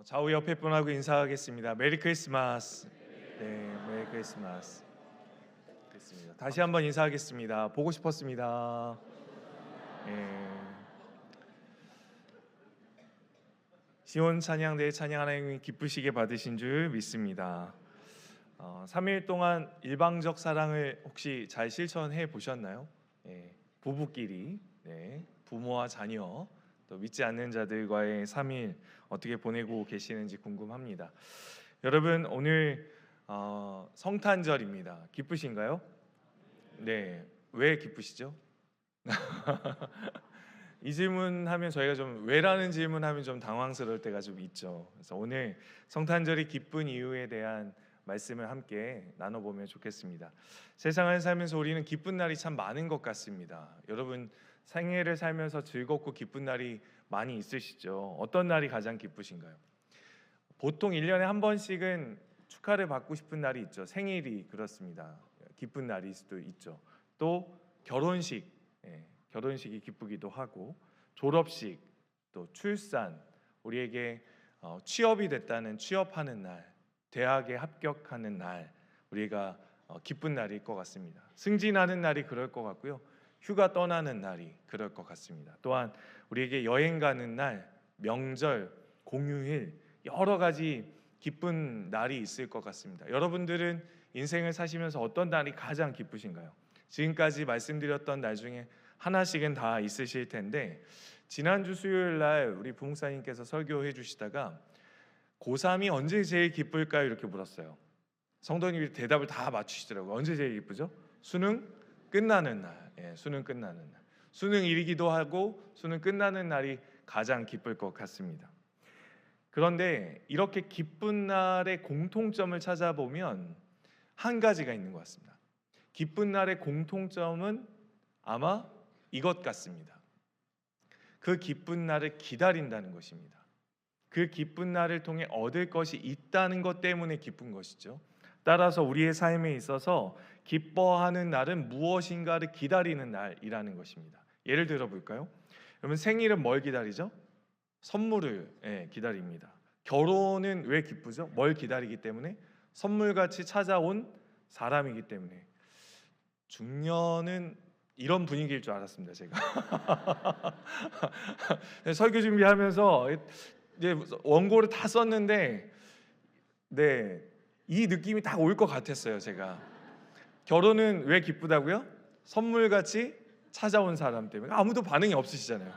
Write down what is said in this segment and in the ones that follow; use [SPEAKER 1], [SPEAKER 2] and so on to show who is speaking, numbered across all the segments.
[SPEAKER 1] 좌우 옆에 분하고 인사하겠습니다. 메리 크리스마스. 네, 메리 크리스마스. 됐습니다. 다시 한번 인사하겠습니다. 보고 싶었습니다. 예. 시온 찬양대회 찬양 하나님 기쁘시게 받으신 줄 믿습니다. 3일 동안 일방적 사랑을 혹시 잘 실천해 보셨나요? 예, 부부끼리, 네, 부모와 자녀, 또 믿지 않는 자들과의 3일 어떻게 보내고 계시는지 궁금합니다. 여러분 오늘 성탄절입니다. 기쁘신가요? 네, 왜 기쁘시죠? 이 질문하면 저희가 좀 왜라는 질문하면 좀 당황스러울 때가 좀 있죠. 그래서 오늘 성탄절이 기쁜 이유에 대한 말씀을 함께 나눠보면 좋겠습니다. 세상을 살면서 우리는 기쁜 날이 참 많은 것 같습니다. 여러분 생애를 살면서 즐겁고 기쁜 날이 많이 있으시죠? 어떤 날이 가장 기쁘신가요? 보통 1년에 한 번씩은 축하를 받고 싶은 날이 있죠. 생일이 그렇습니다. 기쁜 날일 수도 있죠. 또 결혼식, 결혼식이 기쁘기도 하고 졸업식, 또 출산, 우리에게 취업이 됐다는 취업하는 날, 대학에 합격하는 날, 우리가 기쁜 날일 것 같습니다. 승진하는 날이 그럴 것 같고요. 휴가 떠나는 날이 그럴 것 같습니다. 또한 우리에게 여행 가는 날, 명절, 공휴일 여러 가지 기쁜 날이 있을 것 같습니다. 여러분들은 인생을 사시면서 어떤 날이 가장 기쁘신가요? 지금까지 말씀드렸던 날 중에 하나씩은 다 있으실 텐데 지난주 수요일 날 우리 부목사님께서 설교해 주시다가 고3이 언제 제일 기쁠까요? 이렇게 물었어요. 성도님이 대답을 다 맞추시더라고요. 언제 제일 기쁘죠? 수능 끝나는 날. 수능 끝나는 날. 수능일이기도 하고 수능 끝나는 날이 가장 기쁠 것 같습니다. 그런데 이렇게 기쁜 날의 공통점을 찾아보면 한 가지가 있는 것 같습니다. 기쁜 날의 공통점은 아마 이것 같습니다. 그 기쁜 날을 기다린다는 것입니다. 그 기쁜 날을 통해 얻을 것이 있다는 것 때문에 기쁜 것이죠. 따라서 우리의 삶에 있어서 기뻐하는 날은 무엇인가를 기다리는 날이라는 것입니다. 예를 들어 볼까요? 여러분 생일은 뭘 기다리죠? 선물을 기다립니다. 결혼은 왜 기쁘죠? 뭘 기다리기 때문에? 선물같이 찾아온 사람이기 때문에. 중년은 이런 분위기일 줄 알았습니다. 제가 설교 준비하면서 이제 원고를 다 썼는데 이 느낌이 딱 올 것 같았어요. 제가 결혼은 왜 기쁘다고요? 선물같이 찾아온 사람 때문에. 아무도 반응이 없으시잖아요.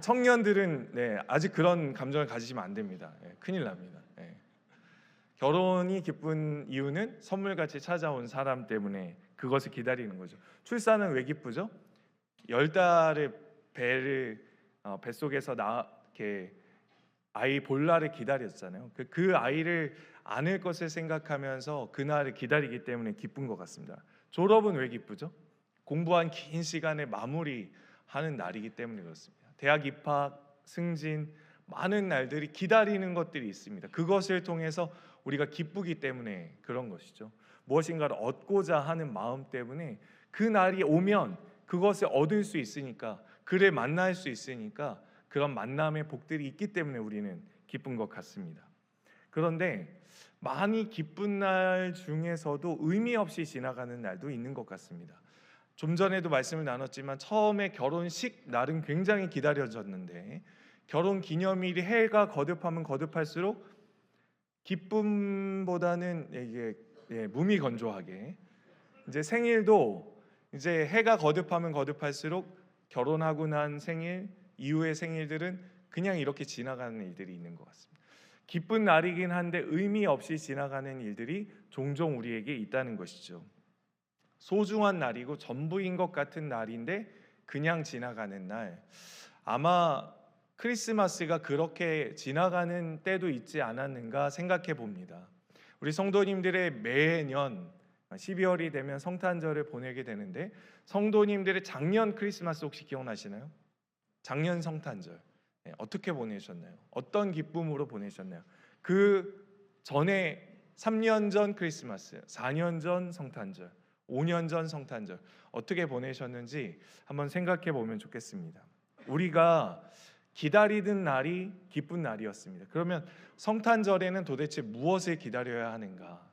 [SPEAKER 1] 청년들은 아직 그런 감정을 가지시면 안 됩니다. 큰일 납니다. 결혼이 기쁜 이유는 선물같이 찾아온 사람 때문에 그것을 기다리는 거죠. 출산은 왜 기쁘죠? 10달의 뱃속에서 이렇게 아이 볼 날을 기다렸잖아요. 그 아이를 안을 것을 생각하면서 그날을 기다리기 때문에 기쁜 것 같습니다. 졸업은 왜 기쁘죠? 공부한 긴 시간에 마무리하는 날이기 때문에 그렇습니다. 대학 입학, 승진, 많은 날들이 기다리는 것들이 있습니다. 그것을 통해서 우리가 기쁘기 때문에 그런 것이죠. 무엇인가를 얻고자 하는 마음 때문에 그 날이 오면 그것을 얻을 수 있으니까, 그를 만날 수 있으니까, 그런 만남의 복들이 있기 때문에 우리는 기쁜 것 같습니다. 그런데 많이 기쁜 날 중에서도 의미 없이 지나가는 날도 있는 것 같습니다. 좀 전에도 말씀을 나눴지만 처음에 결혼식 날은 굉장히 기다려졌는데 결혼 기념일이 해가 거듭하면 거듭할수록 기쁨보다는 이게 무미건조하게, 이제 생일도 이제 해가 거듭하면 거듭할수록 결혼하고 난 생일 이후의 생일들은 그냥 이렇게 지나가는 일들이 있는 것 같습니다. 기쁜 날이긴 한데 의미 없이 지나가는 일들이 종종 우리에게 있다는 것이죠. 소중한 날이고 전부인 것 같은 날인데 그냥 지나가는 날. 아마 크리스마스가 그렇게 지나가는 때도 있지 않았는가 생각해 봅니다. 우리 성도님들의 매년 12월이 되면 성탄절을 보내게 되는데 성도님들의 작년 크리스마스 혹시 기억나시나요? 작년 성탄절 어떻게 보내셨나요? 어떤 기쁨으로 보내셨나요? 그 전에 3년 전 크리스마스, 4년 전 성탄절, 5년 전 성탄절 어떻게 보내셨는지 한번 생각해 보면 좋겠습니다. 우리가 기다리던 날이 기쁜 날이었습니다. 그러면 성탄절에는 도대체 무엇을 기다려야 하는가?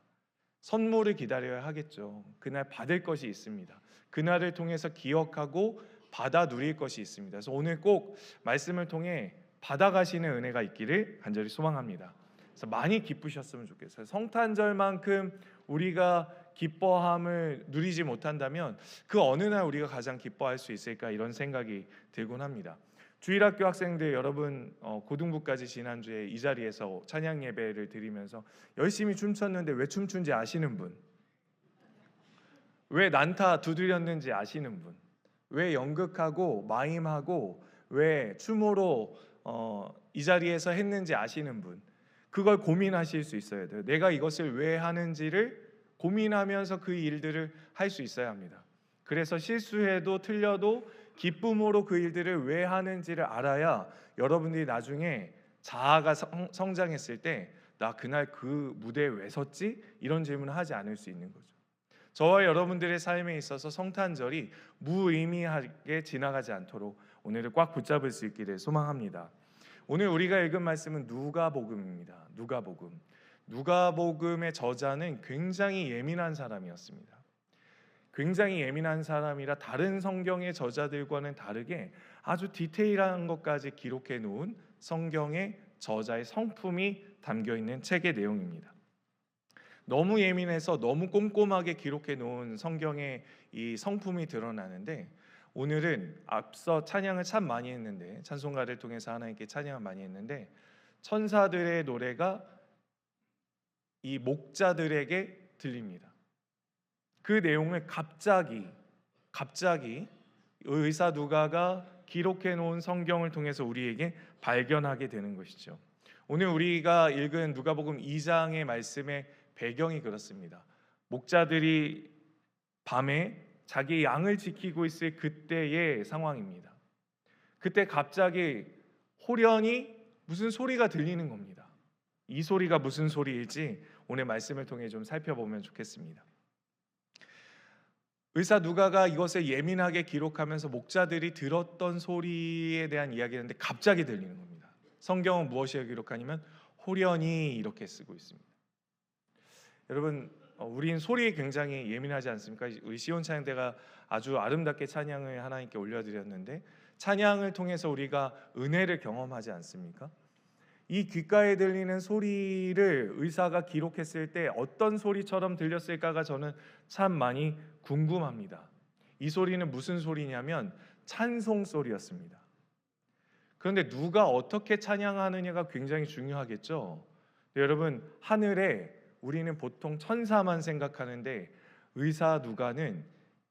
[SPEAKER 1] 선물을 기다려야 하겠죠. 그날 받을 것이 있습니다. 그날을 통해서 기억하고 받아 누릴 것이 있습니다. 그래서 오늘 꼭 말씀을 통해 받아가시는 은혜가 있기를 간절히 소망합니다. 그래서 많이 기쁘셨으면 좋겠어요. 성탄절만큼 우리가 기뻐함을 누리지 못한다면 그 어느 날 우리가 가장 기뻐할 수 있을까, 이런 생각이 들곤 합니다. 주일학교 학생들 여러분, 고등부까지 지난주에 이 자리에서 찬양 예배를 드리면서 열심히 춤췄는데 왜 춤춘지 아시는 분? 왜 난타 두드렸는지 아시는 분? 왜 연극하고 마임하고 왜 춤으로 이 자리에서 했는지 아시는 분? 그걸 고민하실 수 있어야 돼요. 내가 이것을 왜 하는지를 고민하면서 그 일들을 할 수 있어야 합니다. 그래서 실수해도 틀려도 기쁨으로 그 일들을 왜 하는지를 알아야 여러분들이 나중에 자아가 성장했을 때 나 그날 그 무대에 왜 섰지? 이런 질문을 하지 않을 수 있는 거죠. 저와 여러분들의 삶에 있어서 성탄절이 무의미하게 지나가지 않도록 오늘을 꽉 붙잡을 수 있기를 소망합니다. 오늘 우리가 읽은 말씀은 누가복음입니다. 누가복음의 저자는 굉장히 예민한 사람이었습니다. 굉장히 예민한 사람이라 다른 성경의 저자들과는 다르게 아주 디테일한 것까지 기록해 놓은 성경의 저자의 성품이 담겨 있는 책의 내용입니다. 너무 예민해서 너무 꼼꼼하게 기록해 놓은 성경의 이 성품이 드러나는데, 오늘은 앞서 찬양을 참 많이 했는데, 찬송가를 통해서 하나님께 찬양을 많이 했는데, 천사들의 노래가 이 목자들에게 들립니다. 그 내용을 갑자기 의사 누가가 기록해 놓은 성경을 통해서 우리에게 발견하게 되는 것이죠. 오늘 우리가 읽은 누가복음 2장의 말씀의 배경이 그렇습니다. 목자들이 밤에 자기 양을 지키고 있을 그때의 상황입니다. 그때 갑자기 호련히 무슨 소리가 들리는 겁니다. 이 소리가 무슨 소리일지 오늘 말씀을 통해 좀 살펴보면 좋겠습니다. 의사 누가가 이것을 예민하게 기록하면서 목자들이 들었던 소리에 대한 이야기인데 갑자기 들리는 겁니다. 성경은 무엇이라고 기록하냐면 호련히 이렇게 쓰고 있습니다. 여러분, 우린 소리에 굉장히 예민하지 않습니까? 우리 시온 찬양대가 아주 아름답게 찬양을 하나님께 올려드렸는데, 찬양을 통해서 우리가 은혜를 경험하지 않습니까? 이 귓가에 들리는 소리를 의사가 기록했을 때 어떤 소리처럼 들렸을까가 저는 참 많이 궁금합니다. 이 소리는 무슨 소리냐면 찬송 소리였습니다. 그런데 누가 어떻게 찬양하느냐가 굉장히 중요하겠죠. 여러분, 하늘에 우리는 보통 천사만 생각하는데 의사 누가는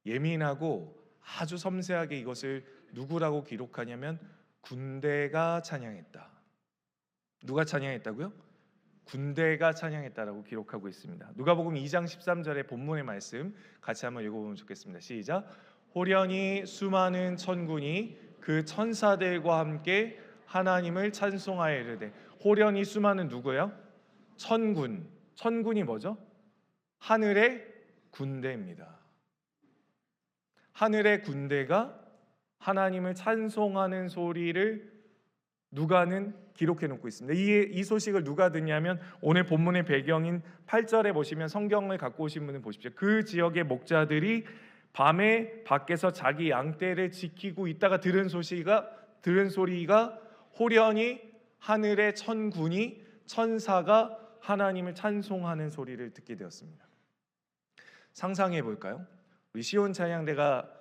[SPEAKER 1] 예민하고 아주 섬세하게 이것을 누구라고 기록하냐면 군대가 찬양했다. 누가 찬양했다고요? 군대가 찬양했다라고 기록하고 있습니다. 누가복음 2장 13절의 본문의 말씀 같이 한번 읽어보면 좋겠습니다. 시작. 호련히 수많은 천군이 그 천사들과 함께 하나님을 찬송하여 이르되. 호련히 수많은 누구예요? 천군. 천군이 뭐죠? 하늘의 군대입니다. 하늘의 군대가 하나님을 찬송하는 소리를 누가는 기록해 놓고 있습니다. 이 소식을 누가 듣냐면 오늘 본문의 배경인 8절에 보시면 성경을 갖고 오신 분은 보십시오. 그 지역의 목자들이 밤에 밖에서 자기 양떼를 지키고 있다가 들은 소리가 호련히 하늘의 천군이 천사가 하나님을 찬송하는 소리를 듣게 되었습니다. 상상해 볼까요? 우리 시온 찬양대가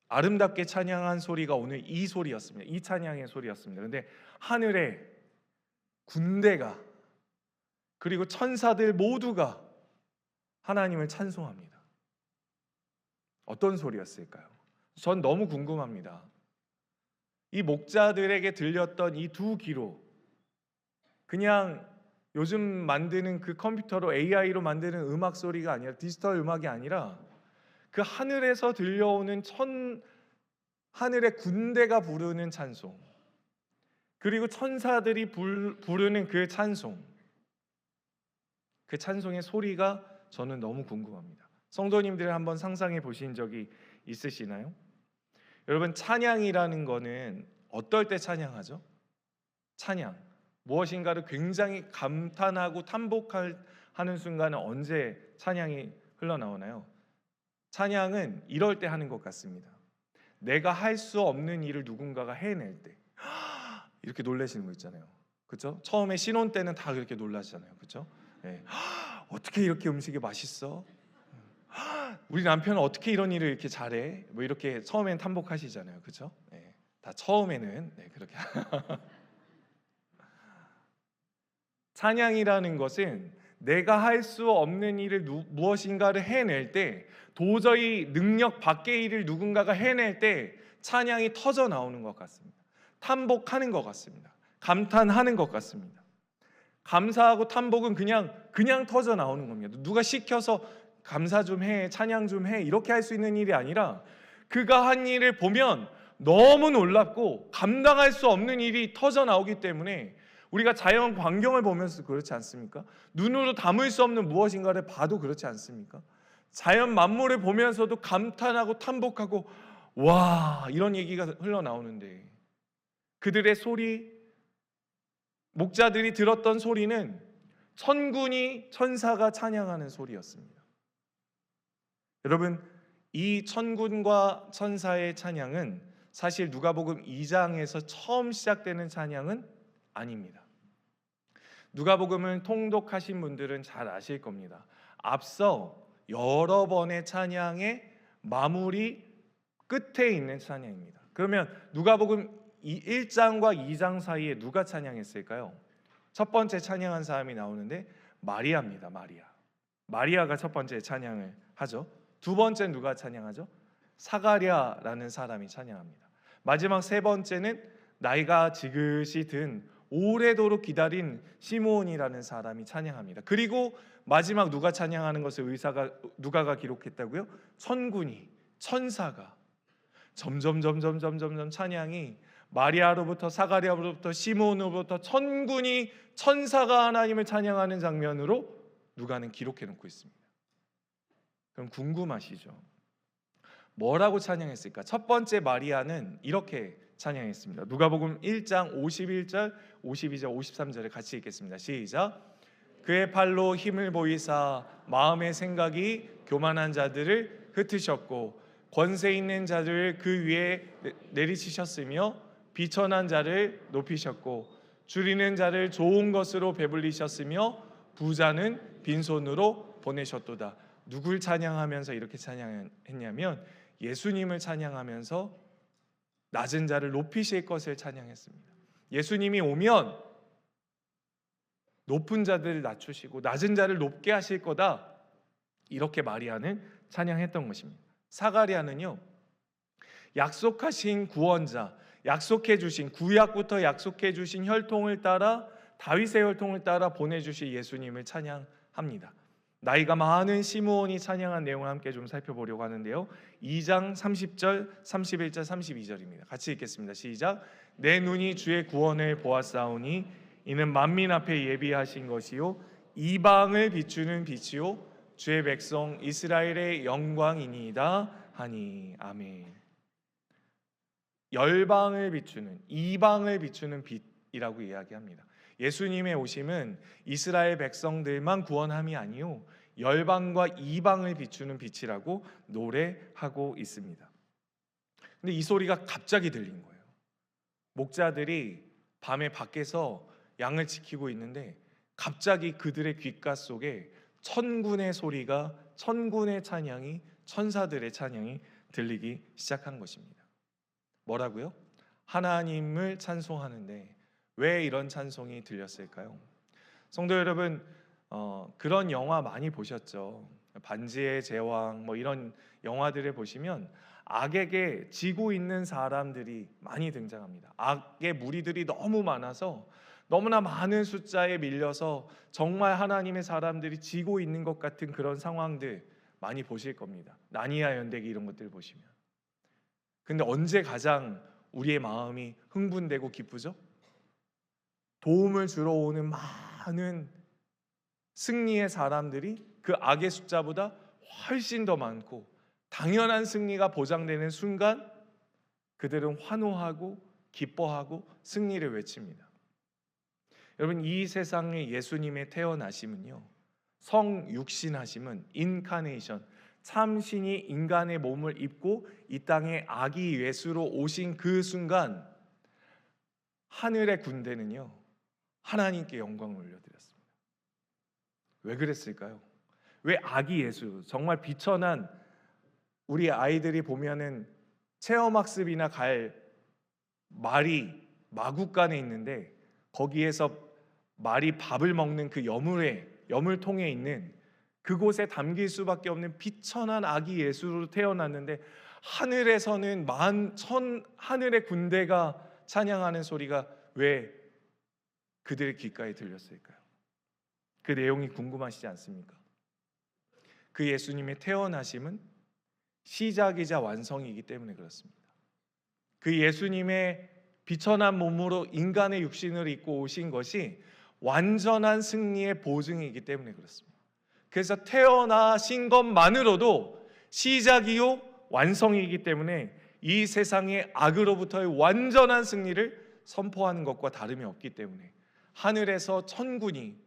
[SPEAKER 1] 아름답게 찬양한 소리가 오늘 이 소리였습니다. 이 찬양의 소리였습니다. 그런데 하늘에 군대가 그리고 천사들 모두가 하나님을 찬송합니다. 어떤 소리였을까요? 전 너무 궁금합니다. 이 목자들에게 들렸던 이 두 기로, 그냥 요즘 만드는 그 컴퓨터로 AI로 만드는 음악 소리가 아니라, 디지털 음악이 아니라 그 하늘에서 들려오는 하늘의 군대가 부르는 찬송, 그리고 천사들이 부르는 그 찬송, 그 찬송의 소리가 저는 너무 궁금합니다. 성도님들 한번 상상해 보신 적이 있으시나요? 여러분, 찬양이라는 거는 어떨 때 찬양하죠? 찬양. 무엇인가를 굉장히 감탄하고 탐복하는 순간은 언제 찬양이 흘러나오나요? 찬양은 이럴 때 하는 것 같습니다. 내가 할 수 없는 일을 누군가가 해낼 때 이렇게 놀라시는 거 있잖아요. 그렇죠? 처음에 신혼 때는 다 그렇게 놀라시잖아요. 그렇죠? 네. 어떻게 이렇게 음식이 맛있어? 우리 남편은 어떻게 이런 일을 이렇게 잘해? 뭐 이렇게 처음엔 탐복하시잖아요. 그렇죠? 네. 다 처음에는 그렇게 찬양이라는 것은 내가 할 수 없는 일을 무엇인가를 해낼 때, 도저히 능력 밖의 일을 누군가가 해낼 때 찬양이 터져 나오는 것 같습니다. 탐복하는 것 같습니다. 감탄하는 것 같습니다. 감사하고 탐복은 그냥 터져 나오는 겁니다. 누가 시켜서 감사 좀 해, 찬양 좀 해 이렇게 할 수 있는 일이 아니라 그가 한 일을 보면 너무 놀랍고 감당할 수 없는 일이 터져 나오기 때문에 우리가 자연 광경을 보면서 그렇지 않습니까? 눈으로 담을 수 없는 무엇인가를 봐도 그렇지 않습니까? 자연 만물을 보면서도 감탄하고 탐복하고 와 이런 얘기가 흘러나오는데 그들의 소리, 목자들이 들었던 소리는 천군이 천사가 찬양하는 소리였습니다. 여러분, 이 천군과 천사의 찬양은 사실 누가복음 2장에서 처음 시작되는 찬양은 아닙니다. 누가복음을 통독하신 분들은 잘 아실 겁니다. 앞서 여러 번의 찬양의 마무리 끝에 있는 찬양입니다. 그러면 누가복음 1장과 2장 사이에 누가 찬양했을까요? 첫 번째 찬양한 사람이 나오는데 마리아입니다. 마리아가 첫 번째 찬양을 하죠. 두 번째 누가 찬양하죠? 사가랴라는 사람이 찬양합니다. 마지막 세 번째는 나이가 지긋이 든 오래도록 기다린 시므온이라는 사람이 찬양합니다. 그리고 마지막 누가 찬양하는 것을 누가가 기록했다고요? 천군이, 천사가 점점 찬양이 마리아로부터 사가랴로부터 시므온으로부터 천군이 천사가 하나님을 찬양하는 장면으로 누가는 기록해 놓고 있습니다. 그럼 궁금하시죠? 뭐라고 찬양했을까? 첫 번째 마리아는 이렇게 찬양했습니다. 누가복음 1장 51절, 52절, 53절을 같이 읽겠습니다. 시작. 그의 팔로 힘을 보이사 마음의 생각이 교만한 자들을 흩으셨고 권세 있는 자들을 그 위에 내리치셨으며 비천한 자를 높이셨고 줄이는 자를 좋은 것으로 배불리셨으며 부자는 빈손으로 보내셨도다. 누굴 찬양하면서 이렇게 찬양했냐면 예수님을 찬양하면서 낮은 자를 높이실 것을 찬양했습니다. 예수님이 오면 높은 자들을 낮추시고 낮은 자를 높게 하실 거다. 이렇게 마리아는 찬양했던 것입니다. 사가랴는요, 약속하신 구원자, 약속해 주신 구약부터 약속해 주신 혈통을 따라 다윗의 혈통을 따라 보내주실 예수님을 찬양합니다. 나이가 많은 시므온이 찬양한 내용을 함께 좀 살펴보려고 하는데요. 2장 30절, 31절, 32절입니다. 같이 읽겠습니다. 시작. 내 눈이 주의 구원을 보았사오니 이는 만민 앞에 예비하신 것이요 이방을 비추는 빛이요 주의 백성 이스라엘의 영광이니이다 하니. 아멘. 열방을 비추는, 이방을 비추는 빛이라고 이야기합니다. 예수님의 오심은 이스라엘 백성들만 구원함이 아니요 열방과 이방을 비추는 빛이라고 노래하고 있습니다. 근데 이 소리가 갑자기 들린 거예요. 목자들이 밤에 밖에서 양을 지키고 있는데 갑자기 그들의 귓가 속에 천군의 소리가, 천군의 찬양이, 천사들의 찬양이 들리기 시작한 것입니다. 뭐라고요? 하나님을 찬송하는데 왜 이런 찬송이 들렸을까요? 성도 여러분, 그런 영화 많이 보셨죠? 반지의 제왕 뭐 이런 영화들을 보시면 악에게 지고 있는 사람들이 많이 등장합니다. 악의 무리들이 너무 많아서 너무나 많은 숫자에 밀려서 정말 하나님의 사람들이 지고 있는 것 같은 그런 상황들 많이 보실 겁니다. 나니아 연대기 이런 것들 보시면. 근데 언제 가장 우리의 마음이 흥분되고 기쁘죠? 도움을 주러 오는 많은 승리의 사람들이 그 악의 숫자보다 훨씬 더 많고 당연한 승리가 보장되는 순간 그들은 환호하고 기뻐하고 승리를 외칩니다. 여러분, 이 세상에 예수님의 태어나심은요, 성육신하심은 인카네이션, 참신이 인간의 몸을 입고 이 땅에 아기 예수로 오신 그 순간 하늘의 군대는요 하나님께 영광을 올려드렸습니다. 왜 그랬을까요? 왜 아기 예수, 정말 비천한 우리 아이들이 보면은 체험학습이나 갈 말이 마구간에 있는데 거기에서 말이 밥을 먹는 그 여물통에 있는 그곳에 담길 수밖에 없는 비천한 아기 예수로 태어났는데 하늘에서는 하늘의 군대가 찬양하는 소리가 왜 그들의 귓가에 들렸을까요? 그 내용이 궁금하시지 않습니까? 그 예수님의 태어나심은 시작이자 완성이기 때문에 그렇습니다. 그 예수님의 비천한 몸으로 인간의 육신을 입고 오신 것이 완전한 승리의 보증이기 때문에 그렇습니다. 그래서 태어나신 것만으로도 시작이요 완성이기 때문에 이 세상의 악으로부터의 완전한 승리를 선포하는 것과 다름이 없기 때문에 하늘에서 천군이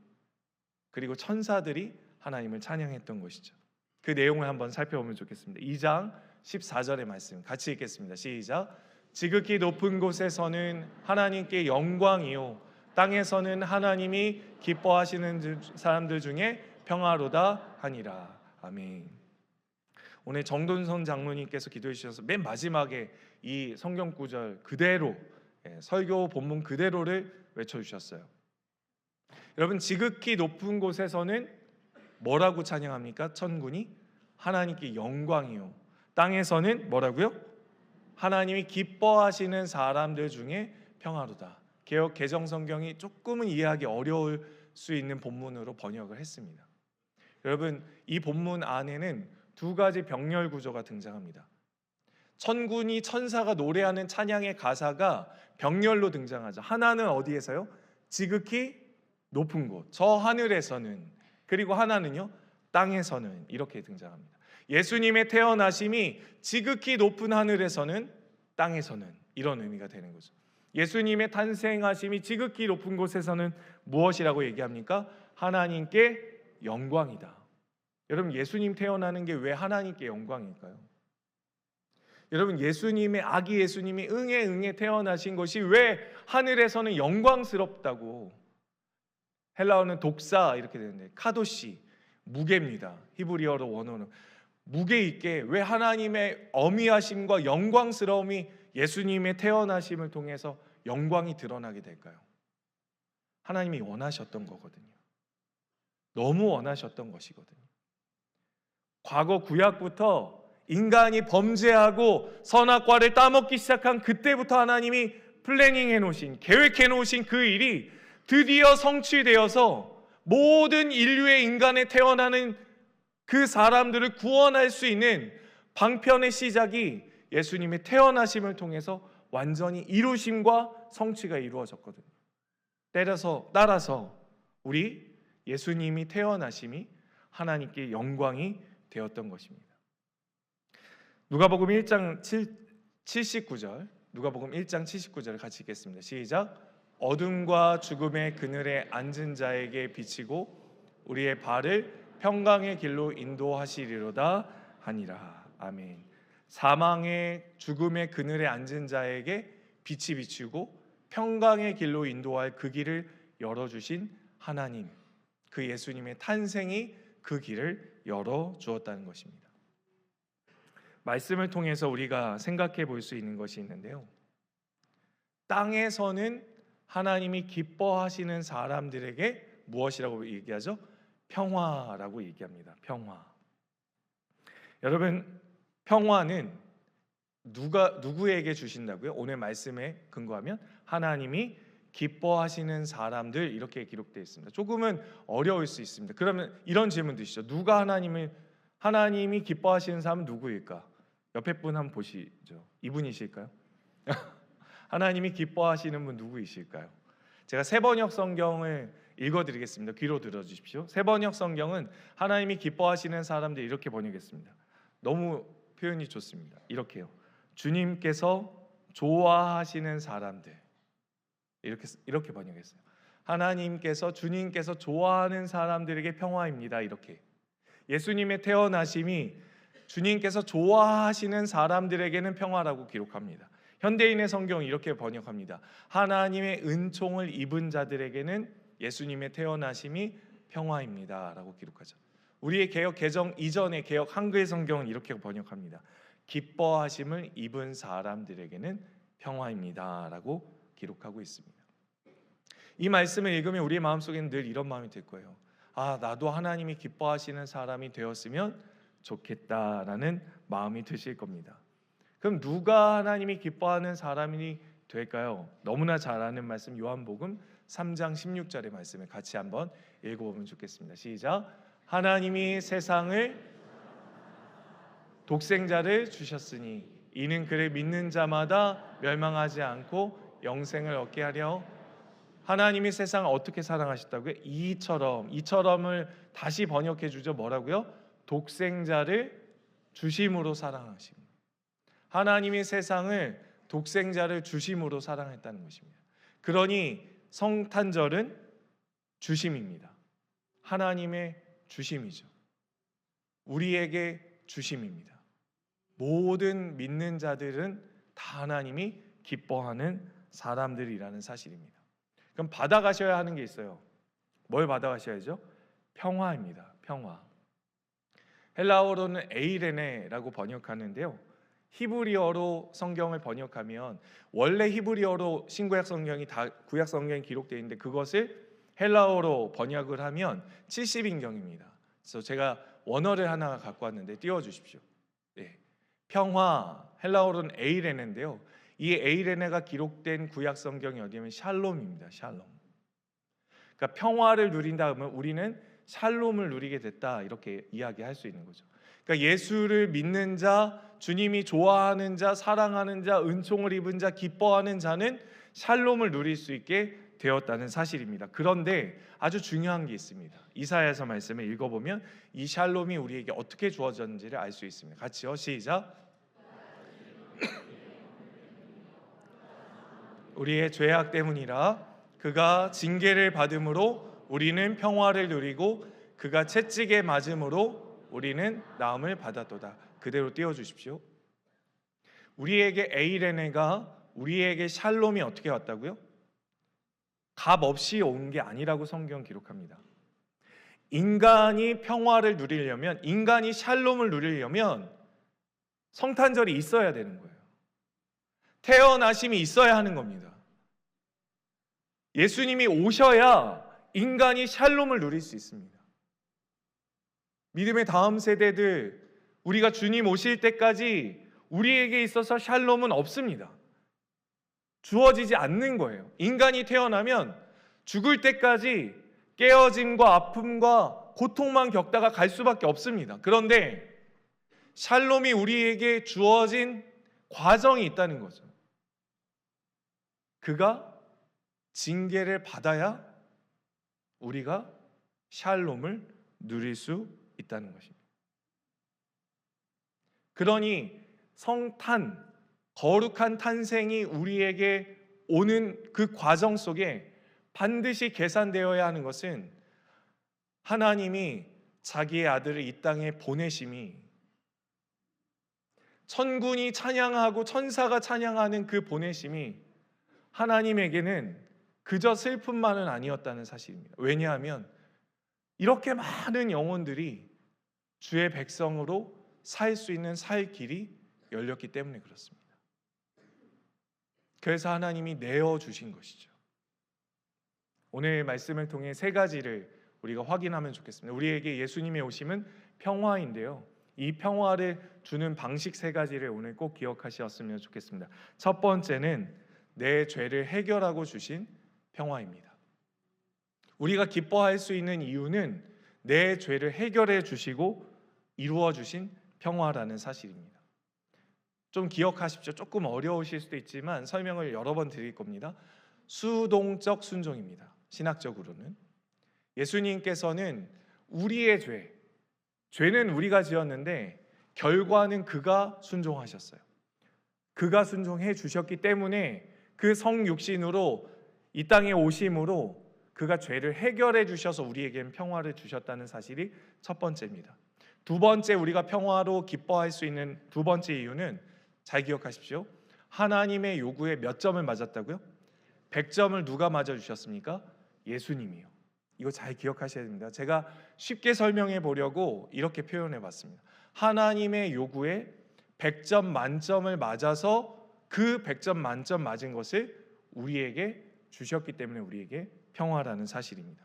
[SPEAKER 1] 그리고 천사들이 하나님을 찬양했던 것이죠. 그 내용을 한번 살펴보면 좋겠습니다. 2장 14절의 말씀 같이 읽겠습니다. 시작. 지극히 높은 곳에서는 하나님께 영광이요 땅에서는 하나님이 기뻐하시는 사람들 중에 평화로다 하니라. 아멘. 오늘 정돈선 장로님께서 기도해 주셔서 맨 마지막에 이 성경 구절 그대로 설교 본문 그대로를 외쳐주셨어요. 여러분, 지극히 높은 곳에서는 뭐라고 찬양합니까? 천군이 하나님께 영광이요 땅에서는 뭐라고요? 하나님이 기뻐하시는 사람들 중에 평화로다. 개역 개정성경이 조금은 이해하기 어려울 수 있는 본문으로 번역을 했습니다. 여러분, 이 본문 안에는 두 가지 병렬 구조가 등장합니다. 천군이 천사가 노래하는 찬양의 가사가 병렬로 등장하죠. 하나는 어디에서요? 지극히 높은 곳, 저 하늘에서는, 그리고 하나는요 땅에서는, 이렇게 등장합니다. 예수님의 태어나심이 지극히 높은 하늘에서는, 땅에서는, 이런 의미가 되는 거죠. 예수님의 탄생하심이 지극히 높은 곳에서는 무엇이라고 얘기합니까? 하나님께 영광이다. 여러분, 예수님 태어나는 게 왜 하나님께 영광일까요? 여러분, 예수님의 아기 예수님이 응에 태어나신 것이 왜 하늘에서는 영광스럽다고? 헬라어는 독사 이렇게 되는데 카도시, 무게입니다. 히브리어로 원어는 무게 있게 왜 하나님의 어미하심과 영광스러움이 예수님의 태어나심을 통해서 영광이 드러나게 될까요? 하나님이 원하셨던 거거든요. 너무 원하셨던 것이거든요. 과거 구약부터 인간이 범죄하고 선악과를 따먹기 시작한 그때부터 하나님이 플래닝해 놓으신, 계획해 놓으신 그 일이 드디어 성취되어서 모든 인류의 인간에 태어나는 그 사람들을 구원할 수 있는 방편의 시작이 예수님의 태어나심을 통해서 완전히 이루심과 성취가 이루어졌거든요. 따라서 우리 예수님이 태어나심이 하나님께 영광이 되었던 것입니다. 누가복음 1장 79절, 누가복음 1장 79절을 같이 읽겠습니다. 시작. 어둠과 죽음의 그늘에 앉은 자에게 비치고 우리의 발을 평강의 길로 인도하시리로다 하니라. 아멘. 사망의 죽음의 그늘에 앉은 자에게 빛이 비치고 평강의 길로 인도할 그 길을 열어주신 하나님, 그 예수님의 탄생이 그 길을 열어주었다는 것입니다. 말씀을 통해서 우리가 생각해 볼 수 있는 것이 있는데요, 땅에서는 하나님이 기뻐하시는 사람들에게 무엇이라고 얘기하죠? 평화라고 얘기합니다. 평화. 여러분, 평화는 누구에게 주신다고요? 오늘 말씀에 근거하면 하나님이 기뻐하시는 사람들, 이렇게 기록되어 있습니다. 조금은 어려울 수 있습니다. 그러면 이런 질문 드시죠. 누가 하나님이 기뻐하시는 사람은 누구일까? 옆에 분 한번 보시죠. 이분이실까요? 하나님이 기뻐하시는 분 누구이실까요? 제가 세번역 성경을 읽어드리겠습니다. 귀로 들어주십시오. 세번역 성경은 하나님이 기뻐하시는 사람들 이렇게 번역했습니다. 너무 표현이 좋습니다. 이렇게요. 주님께서 좋아하시는 사람들, 이렇게 번역했어요. 하나님께서, 주님께서 좋아하는 사람들에게 평화입니다. 이렇게 예수님의 태어나심이 주님께서 좋아하시는 사람들에게는 평화라고 기록합니다. 현대인의 성경은 이렇게 번역합니다. 하나님의 은총을 입은 자들에게는 예수님의 태어나심이 평화입니다 라고 기록하죠. 우리의 개역 개정 이전의 개역 한글 성경은 이렇게 번역합니다. 기뻐하심을 입은 사람들에게는 평화입니다 라고 기록하고 있습니다. 이 말씀을 읽으면 우리의 마음속에는 늘 이런 마음이 들 거예요. 아, 나도 하나님이 기뻐하시는 사람이 되었으면 좋겠다라는 마음이 드실 겁니다. 그럼 누가 하나님이 기뻐하는 사람이 될까요? 너무나 잘 아는 말씀, 요한복음 3장 16절의 말씀을 같이 한번 읽어보면 좋겠습니다. 시작. 하나님이 세상을 독생자를 주셨으니 이는 그를 믿는 자마다 멸망하지 않고 영생을 얻게 하려. 하나님이 세상을 어떻게 사랑하셨다고요? 이처럼을 다시 번역해 주죠. 뭐라고요? 독생자를 주심으로 사랑하십니다. 하나님이 세상을 독생자를 주심으로 사랑했다는 것입니다. 그러니 성탄절은 주심입니다. 하나님의 주심이죠. 우리에게 주심입니다. 모든 믿는 자들은 다 하나님이 기뻐하는 사람들이라는 사실입니다. 그럼 받아가셔야 하는 게 있어요. 뭘 받아가셔야죠? 평화입니다. 평화. 헬라어로는 에이레네라고 번역하는데요. 히브리어로 성경을 번역하면 원래 히브리어로 신구약 성경이 다 구약 성경에 기록되어 있는데 그것을 헬라어로 번역을 하면 70인경입니다. 그래서 제가 원어를 하나 갖고 왔는데 띄워주십시오. 네. 평화, 헬라어로는 에이레네인데요. 이 에이레네가 기록된 구약 성경이 어디냐면 샬롬입니다. 샬롬. 그러니까 평화를 누린다 하면 우리는 샬롬을 누리게 됐다 이렇게 이야기할 수 있는 거죠. 그러니까 예수를 믿는 자, 주님이 좋아하는 자, 사랑하는 자, 은총을 입은 자, 기뻐하는 자는 샬롬을 누릴 수 있게 되었다는 사실입니다. 그런데 아주 중요한 게 있습니다. 이사야서 말씀을 읽어보면 이 샬롬이 우리에게 어떻게 주어졌는지를 알 수 있습니다. 같이요. 시작. 우리의 죄악 때문이라 그가 징계를 받음으로 우리는 평화를 누리고 그가 채찍에 맞음으로 우리는 나음을 받았도다. 그대로 띄워주십시오. 우리에게 에이레네가 우리에게 샬롬이 어떻게 왔다고요? 값 없이 온 게 아니라고 성경 기록합니다. 인간이 평화를 누리려면, 인간이 샬롬을 누리려면 성탄절이 있어야 되는 거예요. 태어나심이 있어야 하는 겁니다. 예수님이 오셔야 인간이 샬롬을 누릴 수 있습니다. 믿음의 다음 세대들, 우리가 주님 오실 때까지 우리에게 있어서 샬롬은 없습니다. 주어지지 않는 거예요. 인간이 태어나면 죽을 때까지 깨어짐과 아픔과 고통만 겪다가 갈 수밖에 없습니다. 그런데 샬롬이 우리에게 주어진 과정이 있다는 거죠. 그가 징계를 받아야 우리가 샬롬을 누릴 수 있다는 것입니다. 그러니 성탄, 거룩한 탄생이 우리에게 오는 그 과정 속에 반드시 계산되어야 하는 것은 하나님이 자기의 아들을 이 땅에 보내심이 천군이 찬양하고 천사가 찬양하는 그 보내심이 하나님에게는 그저 슬픔만은 아니었다는 사실입니다. 왜냐하면 이렇게 많은 영혼들이 주의 백성으로 살 수 있는 살 길이 열렸기 때문에 그렇습니다. 그래서 하나님이 내어주신 것이죠. 오늘 말씀을 통해 세 가지를 우리가 확인하면 좋겠습니다. 우리에게 예수님의 오심은 평화인데요. 이 평화를 주는 방식 세 가지를 오늘 꼭 기억하셨으면 좋겠습니다. 첫 번째는 내 죄를 해결하고 주신 평화입니다. 우리가 기뻐할 수 있는 이유는 내 죄를 해결해 주시고 이루어 주신 평화라는 사실입니다. 좀 기억하십시오. 조금 어려우실 수도 있지만 설명을 여러 번 드릴 겁니다. 수동적 순종입니다. 신학적으로는 예수님께서는 우리의 죄는 우리가 지었는데 결과는 그가 순종하셨어요. 그가 순종해 주셨기 때문에 그 성육신으로 이 땅에 오심으로 그가 죄를 해결해 주셔서 우리에겐 평화를 주셨다는 사실이 첫 번째입니다. 두 번째, 우리가 평화로 기뻐할 수 있는 두 번째 이유는 잘 기억하십시오. 하나님의 요구에 몇 점을 맞았다고요? 100점을 누가 맞아주셨습니까? 예수님이요. 이거 잘 기억하셔야 됩니다. 제가 쉽게 설명해 보려고 이렇게 표현해 봤습니다. 하나님의 요구에 100점 만점을 맞아서 그 100점 만점 맞은 것을 우리에게 주셨기 때문에 우리에게 평화라는 사실입니다.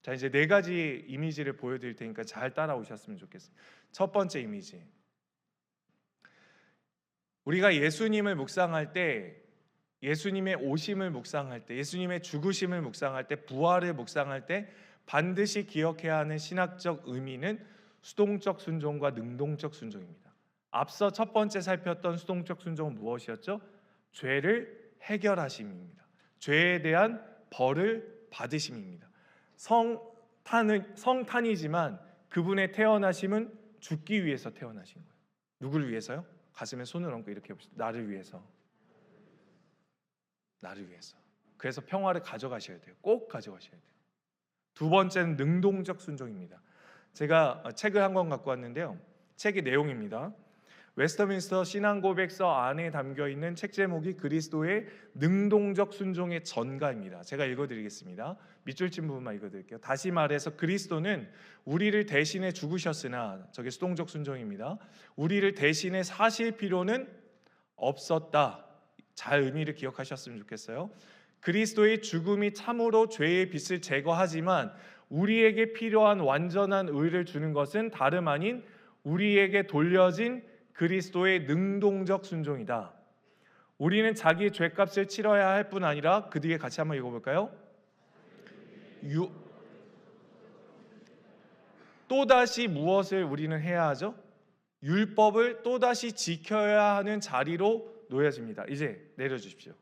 [SPEAKER 1] 자, 이제 네 가지 이미지를 보여드릴 테니까 잘 따라오셨으면 좋겠습니다. 첫 번째 이미지, 우리가 예수님을 묵상할 때, 예수님의 오심을 묵상할 때, 예수님의 죽으심을 묵상할 때, 부활을 묵상할 때 반드시 기억해야 하는 신학적 의미는 수동적 순종과 능동적 순종입니다. 앞서 첫 번째 살폈던 수동적 순종은 무엇이었죠? 죄를 해결하심입니다. 죄에 대한 벌을 받으심입니다. 성탄이지만 그분의 태어나심은 죽기 위해서 태어나신 거예요. 누구를 위해서요? 가슴에 손을 얹고 이렇게 해봅시다. 나를 위해서. 나를 위해서. 그래서 평화를 가져가셔야 돼요. 꼭 가져가셔야 돼요. 두 번째는 능동적 순종입니다. 제가 책을 한 권 갖고 왔는데요. 책의 내용입니다. 웨스터민스터 신앙고백서 안에 담겨있는 책 제목이 그리스도의 능동적 순종의 전가입니다. 제가 읽어드리겠습니다. 밑줄 친 부분만 읽어드릴게요. 다시 말해서 그리스도는 우리를 대신해 죽으셨으나, 저게 수동적 순종입니다. 우리를 대신해 사실 필요는 없었다. 잘 의미를 기억하셨으면 좋겠어요. 그리스도의 죽음이 참으로 죄의 빚을 제거하지만 우리에게 필요한 완전한 의를 주는 것은 다름 아닌 우리에게 돌려진 그리스도의 능동적 순종이다. 우리는 자기의 죄값을 치러야 할 뿐 아니라, 그 뒤에 같이 한번 읽어볼까요? 또다시 무엇을 우리는 해야 하죠? 율법을 또다시 지켜야 하는 자리로 놓여집니다. 이제 내려주십시오.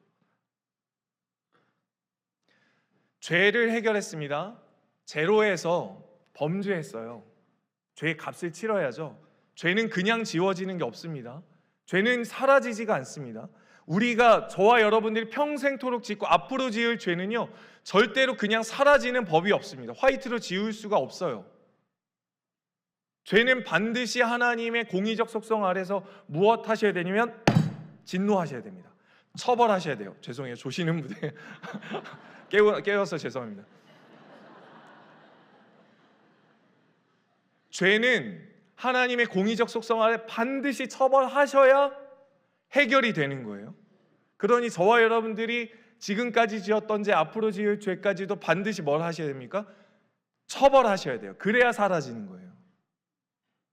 [SPEAKER 1] 죄를 해결했습니다. 제로에서 범죄했어요. 죄의 값을 치러야죠. 죄는 그냥 지워지는 게 없습니다. 죄는 사라지지가 않습니다. 우리가, 저와 여러분들이 평생토록 짓고 앞으로 지을 죄는요, 절대로 그냥 사라지는 법이 없습니다. 화이트로 지울 수가 없어요. 죄는 반드시 하나님의 공의적 속성 아래서 무엇 하셔야 되냐면 진노하셔야 됩니다. 처벌하셔야 돼요. 죄송해요. 조시는 분들 깨워서 죄송합니다. 죄는 하나님의 공의적 속성 아래 반드시 처벌하셔야 해결이 되는 거예요. 그러니 저와 여러분들이 지금까지 지었던 죄, 앞으로 지을 죄까지도 반드시 뭘 하셔야 됩니까? 처벌하셔야 돼요. 그래야 사라지는 거예요.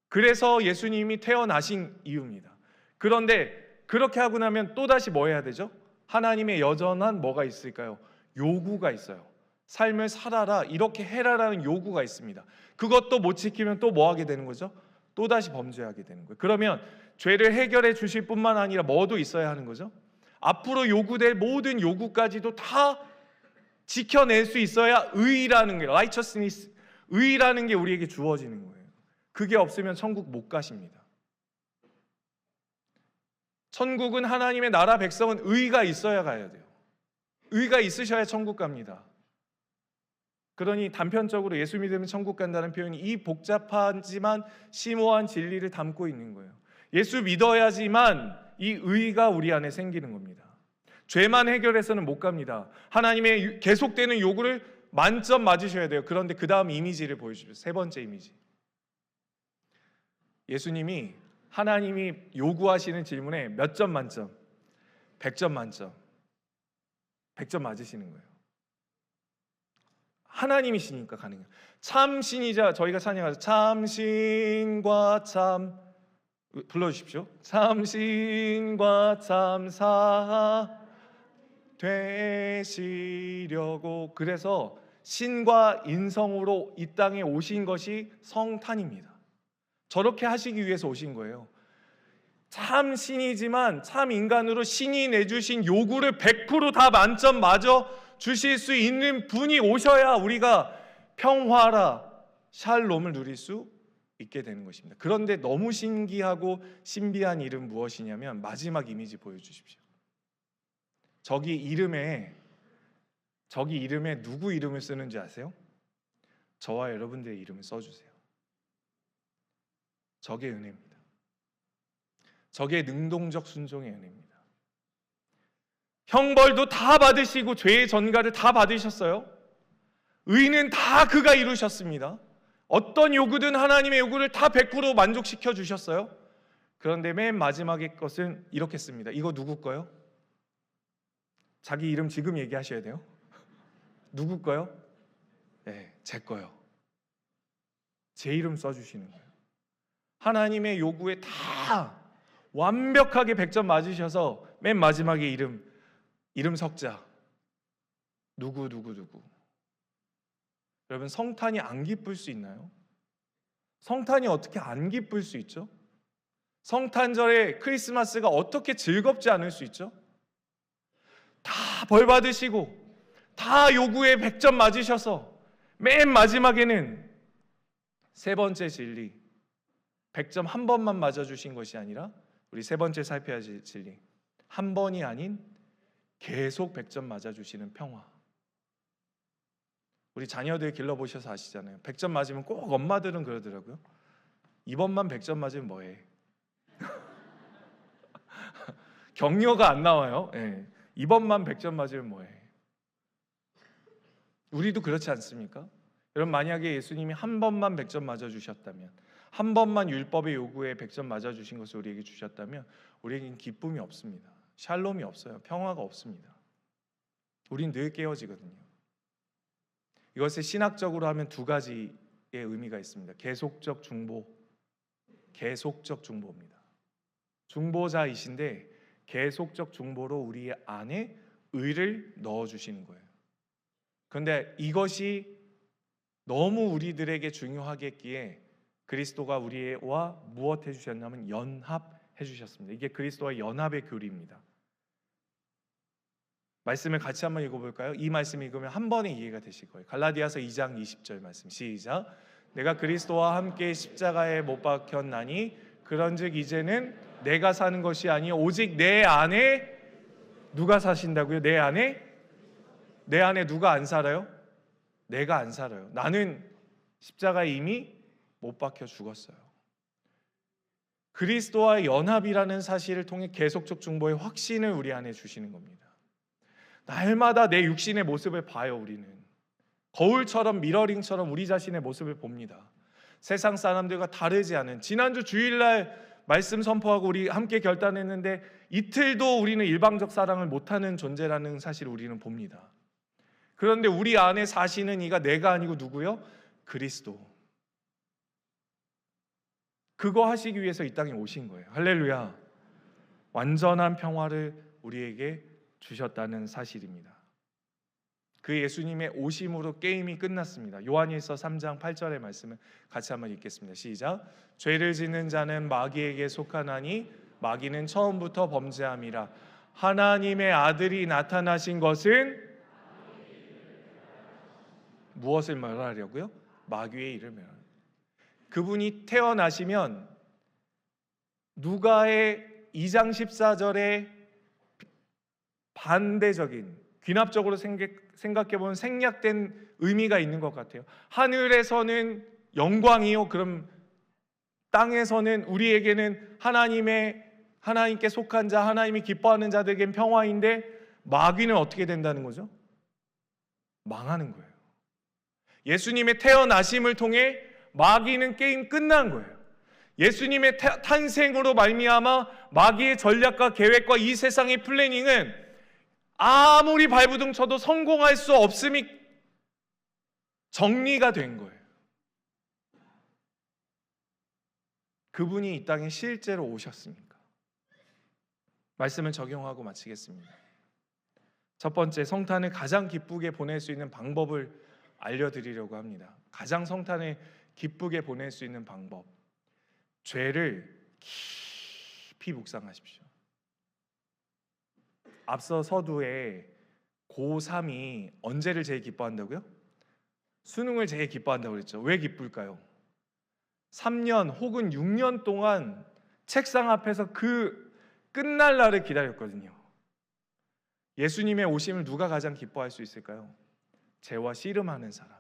[SPEAKER 1] 그래서 예수님이 태어나신 이유입니다. 그런데 그렇게 하고 나면 또다시 뭐 해야 되죠? 하나님의 여전한 뭐가 있을까요? 요구가 있어요. 삶을 살아라, 이렇게 해라라는 요구가 있습니다. 그것도 못 지키면 또 뭐 하게 되는 거죠? 또다시 범죄하게 되는 거예요. 그러면 죄를 해결해 주실 뿐만 아니라 뭐도 있어야 하는 거죠? 앞으로 요구될 모든 요구까지도 다 지켜낼 수 있어야 의라는 게, righteousness, 의라는 게 우리에게 주어지는 거예요. 그게 없으면 천국 못 가십니다. 천국은, 하나님의 나라 백성은 의가 있어야 가야 돼요. 의가 있으셔야 천국 갑니다. 그러니 단편적으로 예수 믿으면 천국 간다는 표현이 이 복잡하지만 심오한 진리를 담고 있는 거예요. 예수 믿어야지만 이 의가 우리 안에 생기는 겁니다. 죄만 해결해서는 못 갑니다. 하나님의 계속되는 요구를 만점 맞으셔야 돼요. 그런데 그 다음 이미지를 보여주십시오. 세 번째 이미지. 예수님이, 하나님이 요구하시는 질문에 몇 점 만점? 100점 만점. 100점 맞으시는 거예요. 하나님이시니까 가능해요. 참신이자, 저희가 찬양하죠. 참신과 참, 불러주십시오. 참신과 참사 되시려고. 그래서 신과 인성으로 이 땅에 오신 것이 성탄입니다. 저렇게 하시기 위해서 오신 거예요. 참 신이지만 참 인간으로 신이 내주신 요구를 100% 다 만점 맞아 주실 수 있는 분이 오셔야 우리가 평화라 샬롬을 누릴 수 있게 되는 것입니다. 그런데 너무 신기하고 신비한 일은 무엇이냐면 마지막 이미지 보여주십시오. 저기 이름에 누구 이름을 쓰는지 아세요? 저와 여러분들의 이름을 써주세요. 저게 은혜입니다. 저게 능동적 순종의 은혜입니다. 형벌도 다 받으시고 죄의 전가를 다 받으셨어요. 의는 다 그가 이루셨습니다. 어떤 요구든 하나님의 요구를 다 100% 만족시켜 주셨어요. 그런데 맨 마지막의 것은 이렇게 씁니다. 이거 누구 거요? 자기 이름 지금 얘기하셔야 돼요. 누구 거요? 네, 제 거요. 제 이름 써주시는 거예요. 하나님의 요구에 다 완벽하게 100점 맞으셔서 맨 마지막에 이름 석자 누구. 여러분, 성탄이 안 기쁠 수 있나요? 성탄이 어떻게 안 기쁠 수 있죠? 성탄절에 크리스마스가 어떻게 즐겁지 않을 수 있죠? 다 벌 받으시고 다 요구에 100점 맞으셔서 맨 마지막에는 세 번째 진리 100점 한 번만 맞아주신 것이 아니라 우리 세 번째 살펴야 할 진리, 한 번이 아닌 계속 100점 맞아주시는 평화. 우리 자녀들 길러보셔서 아시잖아요. 100점 맞으면 꼭 엄마들은 그러더라고요. 이번만 100점 맞으면 뭐해? 격려가 안 나와요. 네. 이번만 100점 맞으면 뭐해? 우리도 그렇지 않습니까? 여러분, 만약에 예수님이 한 번만 100점 맞아주셨다면, 한 번만 율법의 요구에 100점 맞아주신 것을 우리에게 주셨다면 우리에겐 기쁨이 없습니다. 샬롬이 없어요. 평화가 없습니다. 우린 늘 깨어지거든요. 이것을 신학적으로 하면 두 가지의 의미가 있습니다. 계속적 중보, 계속적 중보입니다. 중보자이신데 계속적 중보로 우리 안에 의를 넣어주시는 거예요. 그런데 이것이 너무 우리들에게 중요하겠기에 그리스도가 우리와 무엇 해주셨냐면 연합해 주셨습니다. 이게 그리스도와 연합의 교리입니다. 말씀을 같이 한번 읽어볼까요? 이 말씀 읽으면 한 번에 이해가 되실 거예요. 갈라디아서 2장 20절 말씀 시작. 내가 그리스도와 함께 십자가에 못 박혔나니 그런즉 이제는 내가 사는 것이 아니요 오직 내 안에 누가 사신다고요? 내 안에 누가 안 살아요? 내가 안 살아요. 나는 십자가에 이미 못 박혀 죽었어요. 그리스도와 연합이라는 사실을 통해 계속적 중보의 확신을 우리 안에 주시는 겁니다. 날마다 내 육신의 모습을 봐요. 우리는 거울처럼 미러링처럼 우리 자신의 모습을 봅니다. 세상 사람들과 다르지 않은, 지난주 주일날 말씀 선포하고 우리 함께 결단했는데 이틀도 우리는 일방적 사랑을 못하는 존재라는 사실을 우리는 봅니다. 그런데 우리 안에 사시는 이가 내가 아니고 누구요? 그리스도. 그거 하시기 위해서 이 땅에 오신 거예요. 할렐루야. 완전한 평화를 우리에게 주셨다는 사실입니다. 그 예수님의 오심으로 게임이 끝났습니다. 요한일서 3장 8절의 말씀을 같이 한번 읽겠습니다. 시작. 죄를 짓는 자는 마귀에게 속하나니 마귀는 처음부터 범죄함이라. 하나님의 아들이 나타나신 것은 무엇을 멸하려고요? 마귀의 일을 멸하려고. 그분이 태어나시면 누가의 2장 14절에 반대적인, 귀납적으로 생각해보면 생략된 의미가 있는 것 같아요. 하늘에서는 영광이요, 그럼 땅에서는 우리에게는 하나님께 속한 자, 하나님이 기뻐하는 자들에겐 평화인데 마귀는 어떻게 된다는 거죠? 망하는 거예요. 예수님의 태어나심을 통해 마귀는 게임 끝난 거예요. 예수님의 탄생으로 말미암아 마귀의 전략과 계획과 이 세상의 플래닝은 아무리 발부둥 쳐도 성공할 수 없음이 정리가 된 거예요. 그분이 이 땅에 실제로 오셨습니까? 말씀을 적용하고 마치겠습니다. 첫 번째, 성탄을 가장 기쁘게 보낼 수 있는 방법을 알려드리려고 합니다. 가장 성탄을 기쁘게 보낼 수 있는 방법, 죄를 깊이 묵상하십시오. 앞서 서두에 고3이 언제를 제일 기뻐한다고요? 수능을 제일 기뻐한다고 그랬죠. 왜 기쁠까요? 3년 혹은 6년 동안 책상 앞에서 그 끝날 날을 기다렸거든요. 예수님의 오심을 누가 가장 기뻐할 수 있을까요? 죄와 씨름하는 사람,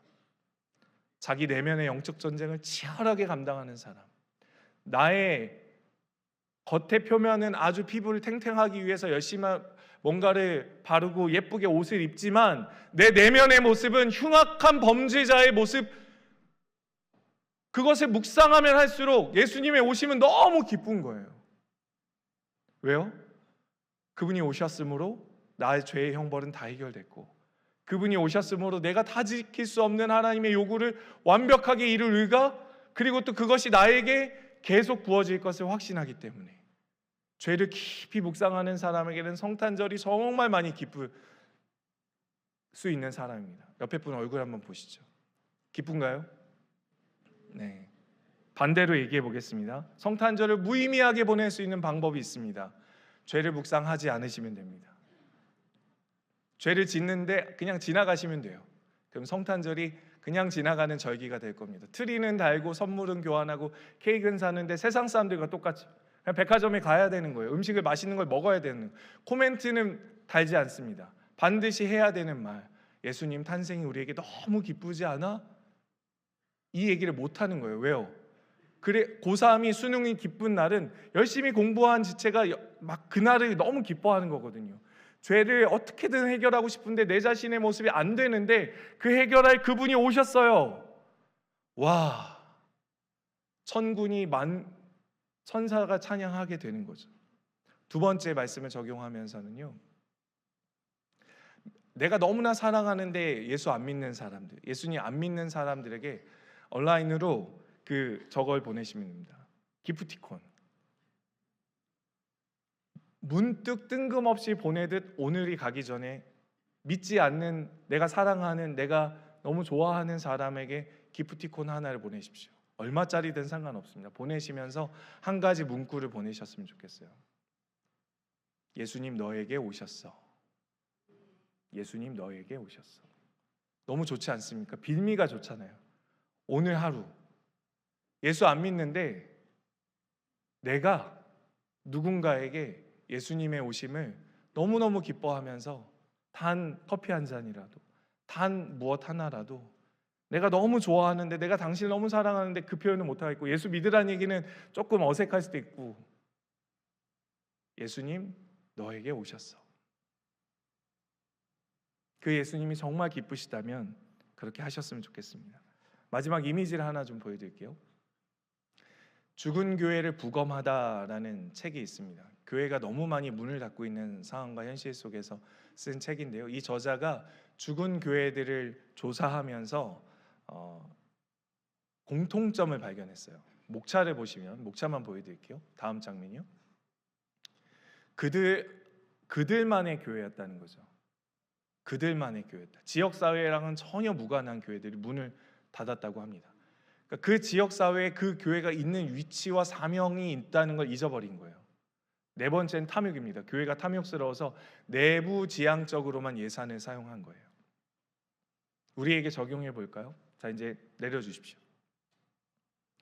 [SPEAKER 1] 자기 내면의 영적 전쟁을 치열하게 감당하는 사람, 나의 겉의 표면은 아주 피부를 탱탱하기 위해서 열심히 뭔가를 바르고 예쁘게 옷을 입지만 내 내면의 모습은 흉악한 범죄자의 모습, 그것을 묵상하면 할수록 예수님의 오심은 너무 기쁜 거예요. 왜요? 그분이 오셨으므로 나의 죄의 형벌은 다 해결됐고, 그분이 오셨으므로 내가 다 지킬 수 없는 하나님의 요구를 완벽하게 이룰 의가, 그리고 또 그것이 나에게 계속 부어질 것을 확신하기 때문에 죄를 깊이 묵상하는 사람에게는 성탄절이 정말 많이 기쁠 수 있는 사람입니다. 옆에 분 얼굴 한번 보시죠. 기쁜가요? 네. 반대로 얘기해 보겠습니다. 성탄절을 무의미하게 보낼 수 있는 방법이 있습니다. 죄를 묵상하지 않으시면 됩니다. 죄를 짓는데 그냥 지나가시면 돼요. 그럼 성탄절이 그냥 지나가는 절기가 될 겁니다. 트리는 달고 선물은 교환하고 케이크는 사는데 세상 사람들과 똑같이 그냥 백화점에 가야 되는 거예요. 음식을 맛있는 걸 먹어야 되는 거예요. 코멘트는 달지 않습니다. 반드시 해야 되는 말, 예수님 탄생이 우리에게 너무 기쁘지 않아? 이 얘기를 못 하는 거예요. 왜요? 그래, 고3이 수능이 기쁜 날은 열심히 공부한 지체가 막 그날을 너무 기뻐하는 거거든요. 죄를 어떻게든 해결하고 싶은데 내 자신의 모습이 안 되는데 그 해결할 그분이 오셨어요. 와, 천군이 천사가 찬양하게 되는 거죠. 두 번째 말씀을 적용하면서는요, 내가 너무나 사랑하는데 예수 안 믿는 사람들, 예수님 안 믿는 사람들에게 온라인으로 저걸 보내시면 됩니다. 기프티콘. 문득 뜬금없이 보내듯 오늘이 가기 전에 믿지 않는, 내가 사랑하는, 내가 너무 좋아하는 사람에게 기프티콘 하나를 보내십시오. 얼마짜리든 상관없습니다. 보내시면서 한 가지 문구를 보내셨으면 좋겠어요. 예수님 너에게 오셨어. 예수님 너에게 오셨어. 너무 좋지 않습니까? 빌미가 좋잖아요. 오늘 하루 예수 안 믿는데 내가 누군가에게 예수님의 오심을 너무너무 기뻐하면서 단 커피 한 잔이라도, 단 무엇 하나라도, 내가 너무 좋아하는데, 내가 당신을 너무 사랑하는데 그 표현을 못하겠고, 예수 믿으라는 얘기는 조금 어색할 수도 있고, 예수님 너에게 오셨어. 그 예수님이 정말 기쁘시다면 그렇게 하셨으면 좋겠습니다. 마지막 이미지를 하나 좀 보여드릴게요. 죽은 교회를 부검하다라는 책이 있습니다. 교회가 너무 많이 문을 닫고 있는 상황과 현실 속에서 쓴 책인데요. 이 저자가 죽은 교회들을 조사하면서 공통점을 발견했어요. 목차를 보시면, 목차만 보여드릴게요. 다음 장면이요. 그들만의 교회였다는 거죠. 그들만의 교회였다. 지역사회랑은 전혀 무관한 교회들이 문을 닫았다고 합니다. 그러니까 그 지역사회에 그 교회가 있는 위치와 사명이 있다는 걸 잊어버린 거예요. 네 번째는 탐욕입니다. 교회가 탐욕스러워서 내부 지향적으로만 예산을 사용한 거예요. 우리에게 적용해 볼까요? 자, 이제 내려주십시오.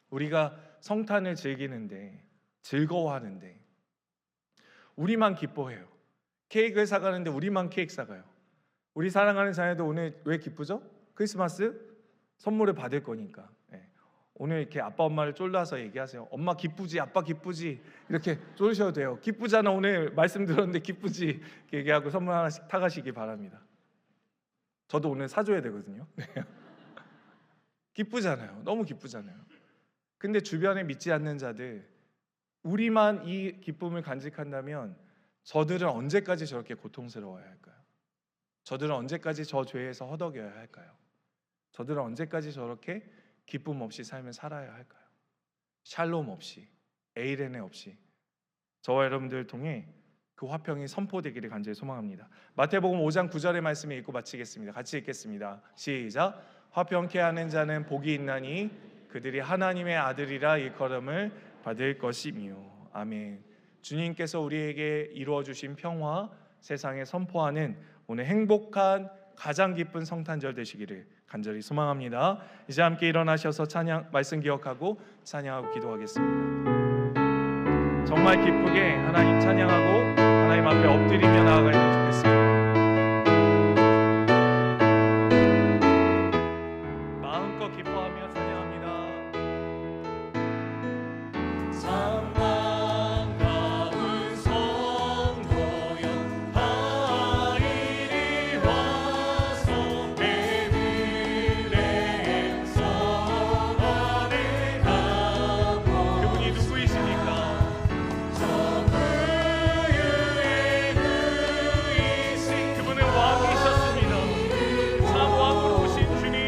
[SPEAKER 1] 우리가 성탄을 즐기는데, 즐거워하는데 우리만 기뻐해요. 케이크를 사가는데 우리만 케이크 사가요. 우리 사랑하는 자녀도 오늘 왜 기쁘죠? 크리스마스 선물을 받을 거니까. 오늘 이렇게 아빠 엄마를 쫄라서 얘기하세요. 엄마 기쁘지? 아빠 기쁘지? 이렇게 쫄으셔도 돼요. 기쁘잖아, 오늘 말씀 들었는데 기쁘지? 이렇게 얘기하고 선물 하나씩 타가시기 바랍니다. 저도 오늘 사줘야 되거든요. 기쁘잖아요. 너무 기쁘잖아요. 근데 주변에 믿지 않는 자들, 우리만 이 기쁨을 간직한다면 저들은 언제까지 저렇게 고통스러워야 할까요? 저들은 언제까지 저 죄에서 허덕여야 할까요? 저들은 언제까지 저렇게 기쁨 없이 삶을 살아야 할까요? 샬롬 없이, 에이레네 없이 저와 여러분들을 통해 그 화평이 선포되기를 간절히 소망합니다. 마태복음 5장 9절의 말씀을 읽고 마치겠습니다. 같이 읽겠습니다. 시작. 화평케 하는 자는 복이 있나니 그들이 하나님의 아들이라 일컬음을 받을 것이며. 아멘. 주님께서 우리에게 이루어 주신 평화, 세상에 선포하는 오늘 행복한 가장 기쁜 성탄절 되시기를 간절히 소망합니다. 이제 함께 일어나셔서 찬양 말씀 기억하고 찬양하고 기도하겠습니다. 정말 기쁘게 하나님 찬양하고 하나님 앞에 엎드리며 나아가면 좋겠습니다. 마음껏 기뻐하며 찬양합니다.
[SPEAKER 2] 사랑가운 성도여 다 이리 와서 베들레헴 성 안에 가보.
[SPEAKER 1] 그분이 누구이십니까? 그분은 왕이셨습니다. 참 왕으로 오신 주님.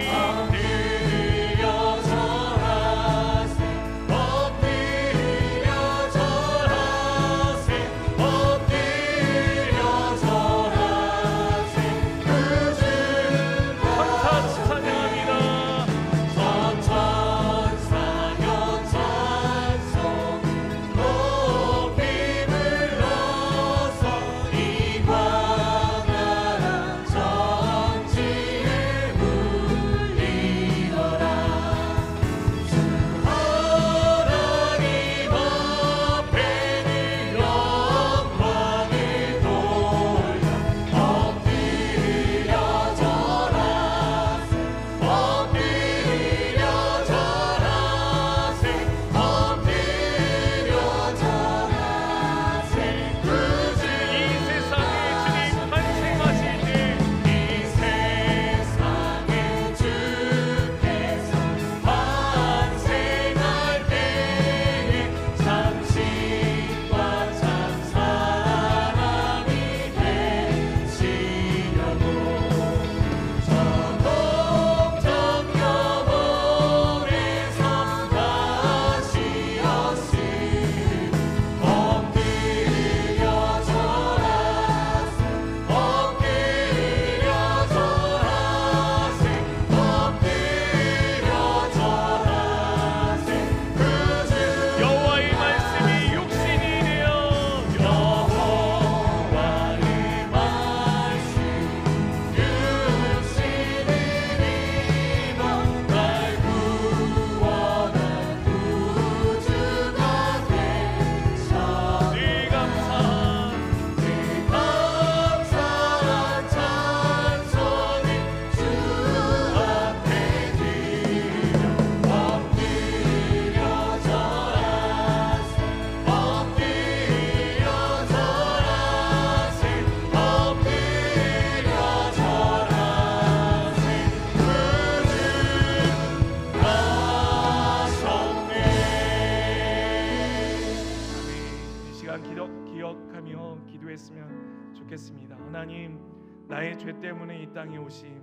[SPEAKER 1] 기억하며 기도했으면 좋겠습니다. 하나님, 나의 죄 때문에 이 땅에 오심,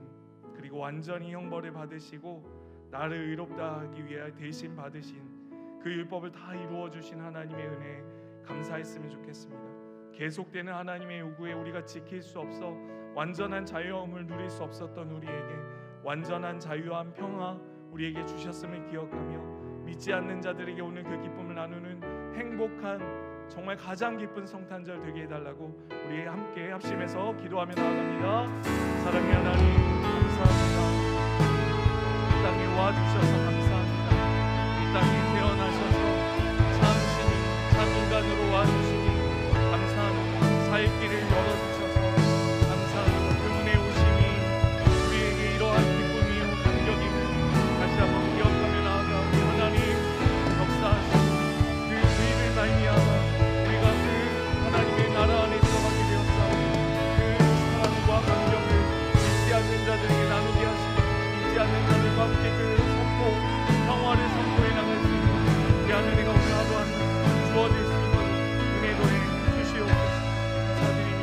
[SPEAKER 1] 그리고 완전히 형벌을 받으시고 나를 의롭다 하기 위해 대신 받으신 그 율법을 다 이루어 주신 하나님의 은혜 감사했으면 좋겠습니다. 계속되는 하나님의 요구에 우리가 지킬 수 없어 완전한 자유함을 누릴 수 없었던 우리에게 완전한 자유함, 평화 우리에게 주셨음을 기억하며 믿지 않는 자들에게 오늘 그 기쁨을 나누는 행복한 정말 가장 기쁜 성탄절 되게 해달라고 우리 함께 합심해서 기도하며 나아갑니다. 사랑의 하나님 감사합니다. 이 땅에 와주셔서 감사합니다. 이 땅에 태어나셔서 참 신이 참 인간으로 와주시니 감사합니다. 살 길을 열어주셔서 감사합니다. 그분의 오심이 우리에게 이러한 기쁨이요 감격임을 다시 한번 기억하며 나아가오니 하나님 역사하시고 그 주의를 말미암아 하나님의 나라 안에 들어가게 되었사오니 그 사랑과 감격을 믿지 않는 자들에게 나누게 하시고 믿지 않는 자들과 함께 그 평화를 선포해 나갈 수 있는 귀한 은혜가 오늘 하루하루 주어질 수 있는 은혜도에 주시옵소서. 감사드리며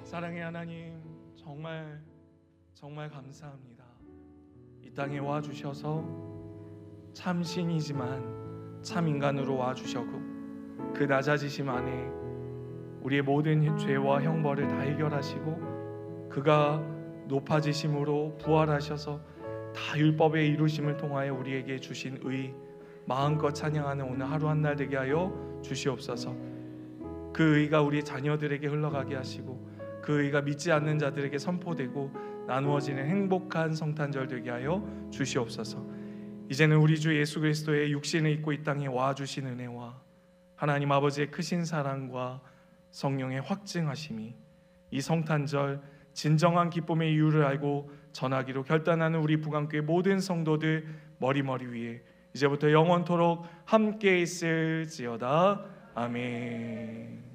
[SPEAKER 1] 사랑의 하나님 정말 감사합니다. 이 땅에 와주셔서 참 신이지만 참 인간으로 와주셨고 그 낮아지심 안에 우리의 모든 죄와 형벌을 다 해결하시고 그가 높아지심으로 부활하셔서 다 율법의 이루심을 통하여 우리에게 주신 의 마음껏 찬양하는 오늘 하루 한 날 되게 하여 주시옵소서. 그 의가 우리 자녀들에게 흘러가게 하시고 그 그 의가 믿지 않는 자들에게 선포되고 나누어지는 행복한 성탄절 되게 하여 주시옵소서. 이제는 우리 주 예수 그리스도의 육신을 입고 이 땅에 와주신 은혜와 하나님 아버지의 크신 사랑과 성령의 확증하심이 이 성탄절 진정한 기쁨의 이유를 알고 전하기로 결단하는 우리 부강교회 모든 성도들 머리머리 위에 이제부터 영원토록 함께 있을지어다. 아멘.